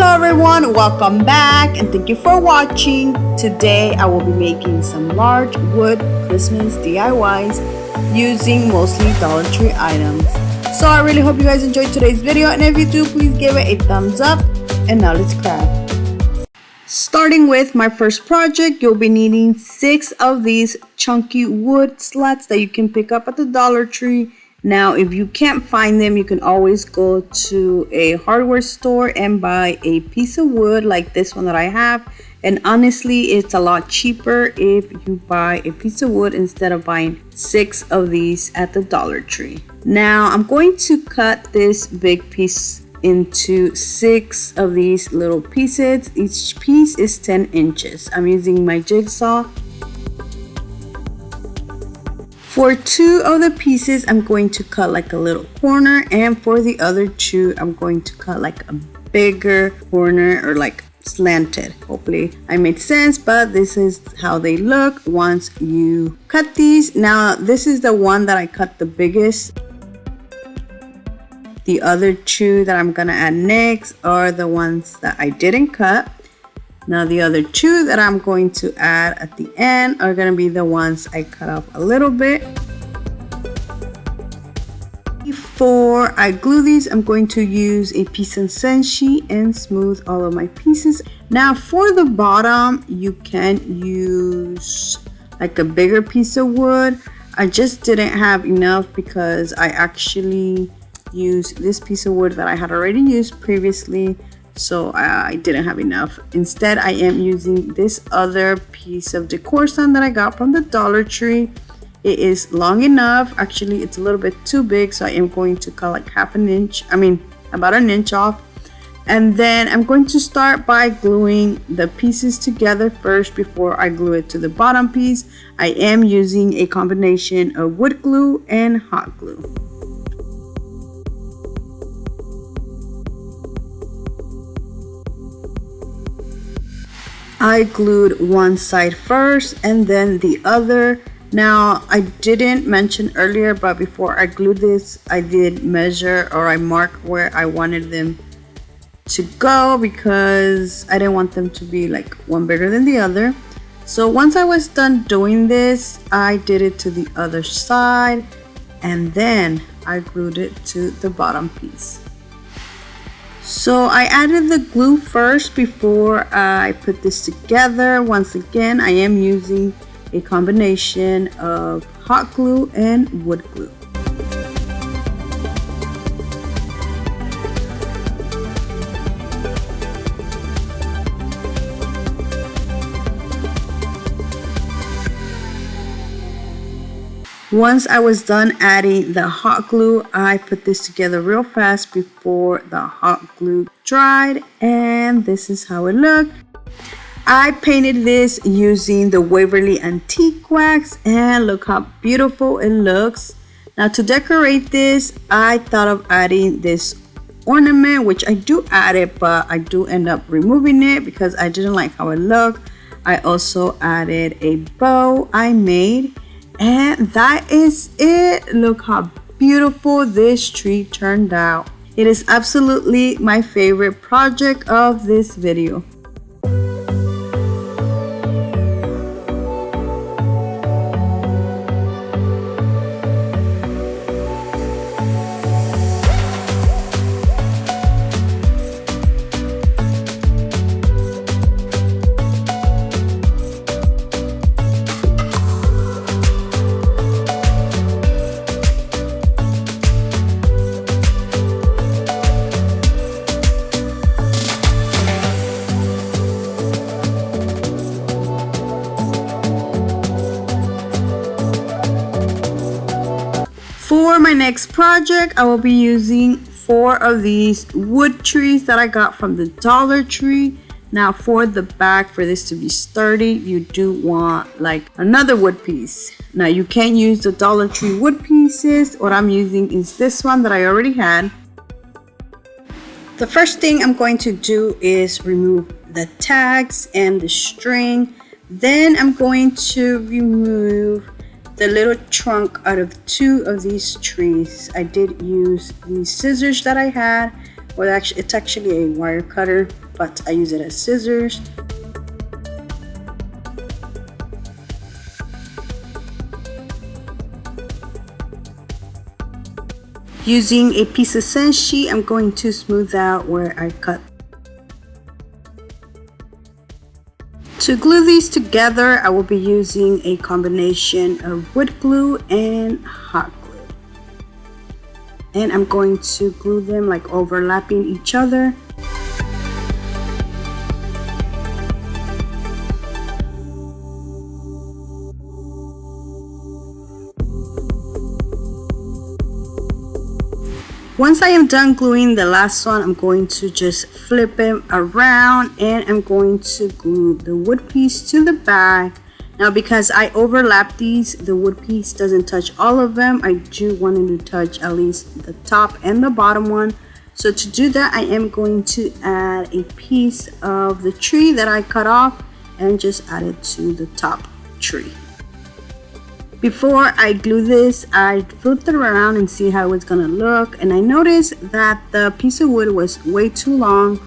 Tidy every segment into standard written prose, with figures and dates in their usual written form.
everyone, welcome back and thank you for watching. Today I will be making some large wood Christmas DIYs using mostly Dollar Tree items. So I really hope you guys enjoyed today's video, and if you do, please give it a thumbs up. And now let's craft. Starting with my first project, you'll be needing 6 of these chunky wood slats that you can pick up at the Dollar Tree. Now, if you can't find them, you can always go to a hardware store and buy a piece of wood like this one that I have. And honestly, it's a lot cheaper if you buy a piece of wood instead of buying 6 of these at the Dollar Tree. Now, I'm going to cut this big piece into 6 of these little pieces. Each piece is 10 inches. I'm using my jigsaw. For 2 of the pieces, I'm going to cut like a little corner, and for the other 2, I'm going to cut like a bigger corner or like slanted. Hopefully I made sense, but this is how they look once you cut these. Now, this is the one that I cut the biggest. The other 2 that I'm gonna add next are the ones that I didn't cut. Now the other 2 that I'm going to add at the end are going to be the ones I cut off a little bit. Before I glue these, I'm going to use a piece of senshi and smooth all of my pieces. Now for the bottom, you can use like a bigger piece of wood. I just didn't have enough because I actually used this piece of wood that I had already used previously. So I didn't have enough. Instead, I am using this other piece of decor stand that I got from the Dollar Tree. It is long enough. Actually, it's a little bit too big, so I am going to cut like about an inch off. And then I'm going to start by gluing the pieces together first before I glue it to the bottom piece. I am using a combination of wood glue and hot glue. I glued one side first and then the other. Now, I didn't mention earlier, but before I glued this, I did measure, or I marked where I wanted them to go because I didn't want them to be like one bigger than the other. So once I was done doing this, I did it to the other side and then I glued it to the bottom piece. So I added the glue first before I put this together. Once again, I am using a combination of hot glue and wood glue. Once I was done adding the hot glue, I put this together real fast before the hot glue dried, and this is how it looked. I painted this using the Waverly Antique Wax, and look how beautiful it looks. Now to decorate this, I thought of adding this ornament, which I do add it, but I do end up removing it because I didn't like how it looked. I also added a bow I made. And that is it. Look how beautiful this tree turned out. It is absolutely my favorite project of this video. For my next project, I will be using 4 of these wood trees that I got from the Dollar Tree. Now for the back, for this to be sturdy, you do want like another wood piece. Now you can't use the Dollar Tree wood pieces. What I'm using is this one that I already had. The first thing I'm going to do is remove the tags and the string. Then I'm going to remove the little trunk out of 2 of these trees. I did use these scissors that I had, well actually it's actually a wire cutter, but I use it as scissors. Using a piece of senshi, I'm going to smooth out where I cut. To glue these together, I will be using a combination of wood glue and hot glue. And I'm going to glue them like overlapping each other. Once I am done gluing the last one, I'm going to just flip it around and I'm going to glue the wood piece to the back. Now because I overlap these, the wood piece doesn't touch all of them. I do want it to touch at least the top and the bottom one. So to do that, I am going to add a piece of the tree that I cut off and just add it to the top tree. Before I glue this, I flipped it around and see how it's gonna look, and I noticed that the piece of wood was way too long,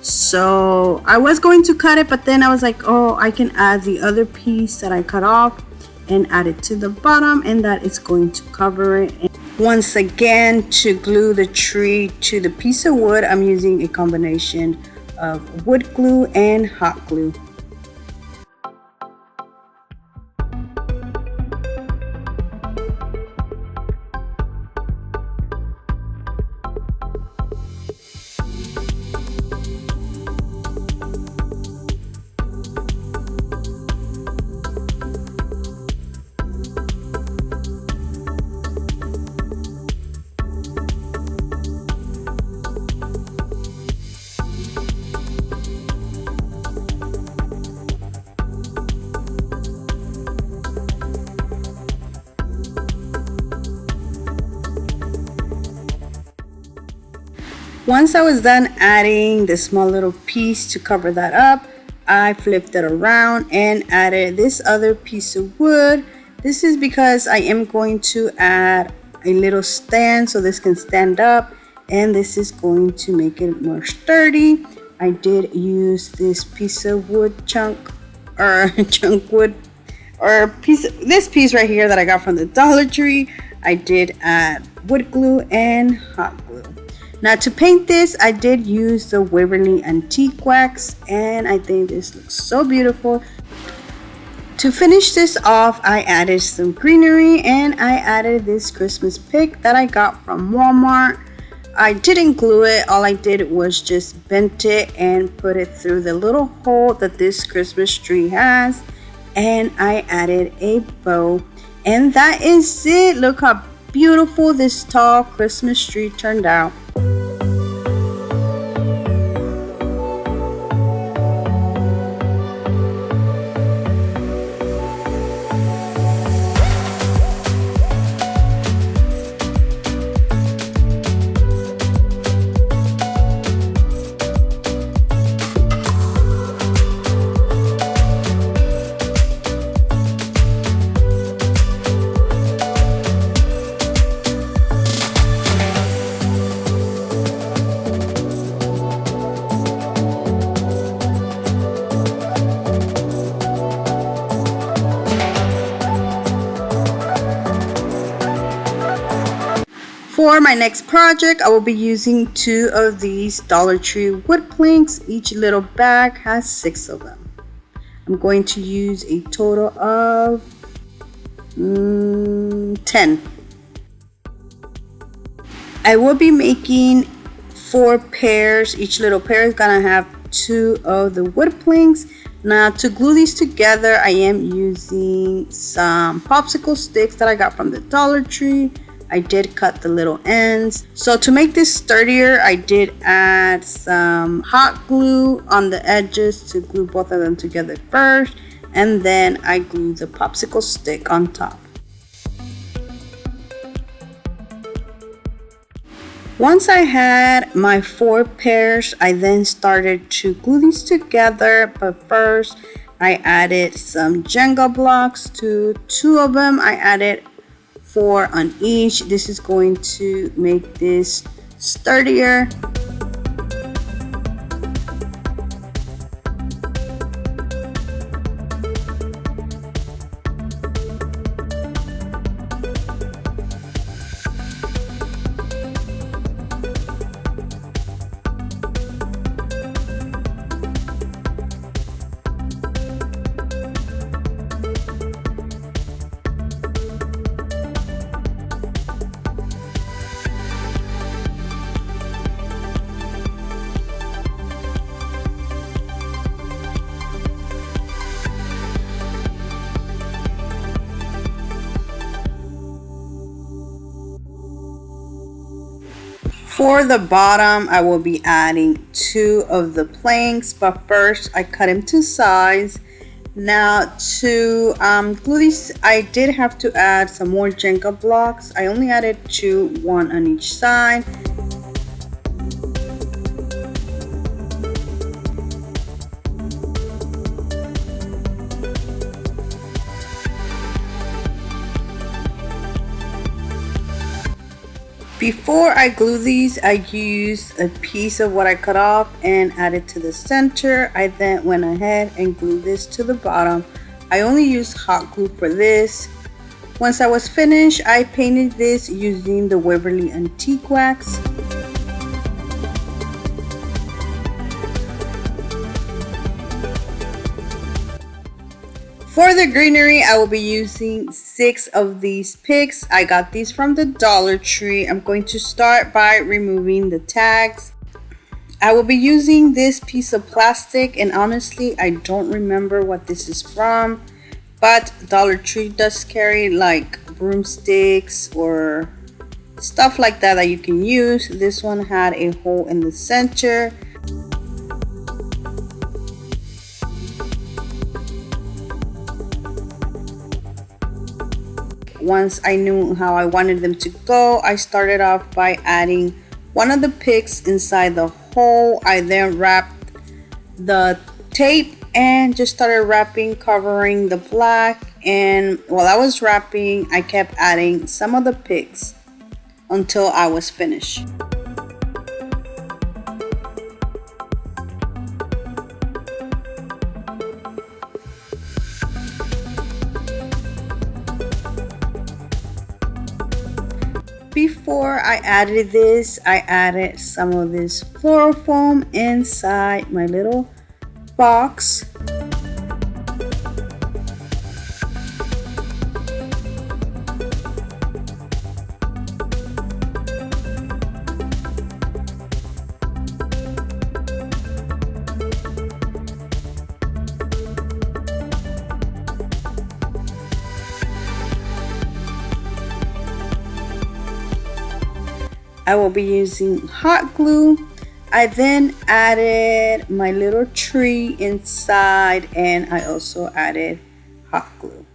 so I was going to cut it, but then I was like, oh, I can add the other piece that I cut off and add it to the bottom, and that is going to cover it. And once again, to glue the tree to the piece of wood, I'm using a combination of wood glue and hot glue. Once I was done adding the small little piece to cover that up, I flipped it around and added this other piece of wood. This is because I am going to add a little stand so this can stand up, and this is going to make it more sturdy. I did use this piece of wood chunk or chunk wood or this piece right here that I got from the Dollar Tree. I did add wood glue and hot glue. Now to paint this, I did use the Waverly Antique Wax, and I think this looks so beautiful. To finish this off, I added some greenery and I added this Christmas pick that I got from Walmart. I didn't glue it, all I did was just bent it and put it through the little hole that this Christmas tree has, and I added a bow, and that is it. Look how beautiful this tall Christmas tree turned out. For my next project, I will be using 2 of these Dollar Tree wood planks. Each little bag has 6 of them. I'm going to use a total of 10. I will be making 4 pairs. Each little pair is gonna have 2 of the wood planks. Now to glue these together, I am using some popsicle sticks that I got from the Dollar Tree. I did cut the little ends. So to make this sturdier, I did add some hot glue on the edges to glue both of them together first, and then I glued the popsicle stick on top. Once I had my 4 pairs, I then started to glue these together, but first I added some Jenga blocks to 2 of them. I added 4 on each. This is going to make this sturdier. For the bottom, I will be adding 2 of the planks, but first I cut them to size. Now to glue these, I did have to add some more Jenga blocks. I only added 2, 1 on each side. Before I glue these, I used a piece of what I cut off and added to the center. I then went ahead and glued this to the bottom. I only used hot glue for this. Once I was finished, I painted this using the Waverly Antique Wax. For the greenery, I will be using 6 of these picks. I got these from the Dollar Tree. I'm going to start by removing the tags. I will be using this piece of plastic, and honestly, I don't remember what this is from, but Dollar Tree does carry like broomsticks or stuff like that you can use. This one had a hole in the center. Once I knew how I wanted them to go, I started off by adding one of the picks inside the hole. I then wrapped the tape and just started wrapping, covering the black. And while I was wrapping, I kept adding some of the picks until I was finished. Before I added this, I added some of this floral foam inside my little box. I will be using hot glue. I then added my little tree inside, and I also added hot glue.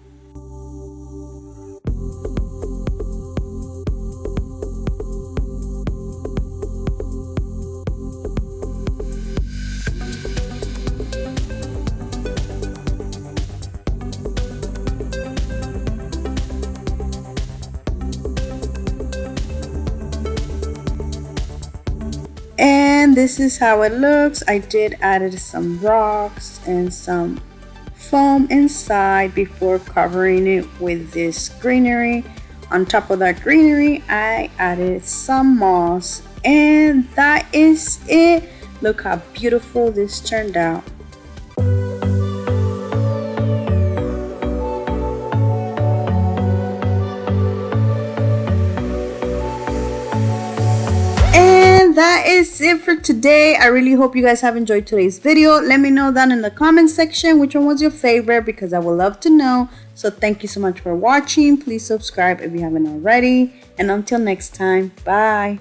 And this is how it looks. I did added some rocks and some foam inside before covering it with this greenery. On top of that greenery, I added some moss, and that is it. Look how beautiful this turned out. That is it for today. I really hope you guys have enjoyed today's video. Let me know down in the comment section which one was your favorite, because I would love to know. So thank you so much for watching. Please subscribe if you haven't already, and until next time, bye.